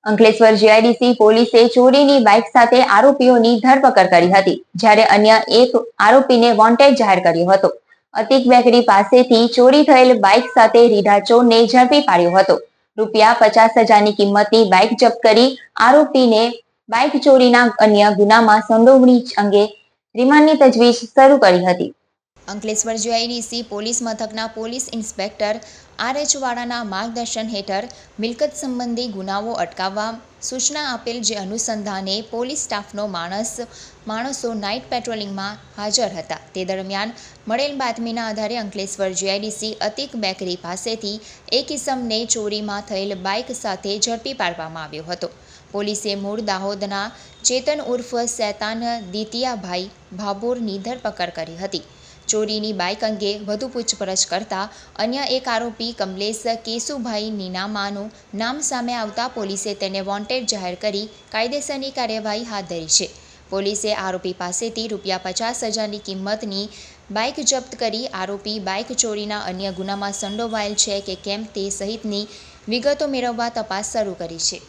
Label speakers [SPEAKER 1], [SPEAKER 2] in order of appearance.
[SPEAKER 1] Ankleshwar GIDC પોલીસે ચોરીની bike સાથે આરોપીઓની ધરપકડ કરી હતી, જ્યારે અન્ય એક આરોપીને વોન્ટેડ જાહેર કર્યો હતો. અતિક બેકરી પાસેથી ચોરી થયેલ બાઇક સાથે રીઢા ચોરને ઝડપી પાડ્યો હતો. ₹50,000ની કિંમતની બાઇક જપ્ત કરી આરોપીને બાઇક ચોરીના અન્ય ગુનામાં સંડોવણી અંગે રિમાન્ડની તજવીજ શરૂ કરી હતી.
[SPEAKER 2] અંકલેશ્વર જીઆઈડીસી પોલીસ મથકના પોલીસ ઇન્સ્પેક્ટર આર.એચ. વાળાના માર્ગદર્શન હેઠળ મિલકત સંબંધી ગુનાઓ અટકાવવા સૂચના આપેલ, જે અનુસંધાને પોલીસ સ્ટાફનો માણસો નાઇટ પેટ્રોલિંગમાં હાજર હતા. તે દરમિયાન મળેલ બાતમીના આધારે અંકલેશ્વર જીઆઈડીસી અતિક બેકરી પાસેથી એક ઇસમને ચોરીમાં થયેલ બાઇક સાથે ઝડપી પાડવામાં આવ્યો હતો. પોલીસે મૂળ દાહોદના ચેતન ઉર્ફ શૈતાન દિતિયાભાઈ ભાભોરની ધરપકડ કરી હતી. ચોરીની બાઇક અંગે વધુ પૂછપરછ કરતા અન્ય એક આરોપી કમલેશ કેશુભાઈ નીનામાનું નામ સામે આવતા પોલીસે તેને વોન્ટેડ જાહેર કરી કાયદેસરની કાર્યવાહી હાથ ધરી છે. પોલીસે આરોપી પાસેથી ₹50,000ની કિંમતની બાઇક જપ્ત કરી આરોપી બાઇક ચોરીના અન્ય ગુનામાં સંડોવાયેલ છે કે કેમ તે સહિતની વિગતો મેળવવા તપાસ શરૂ કરી છે.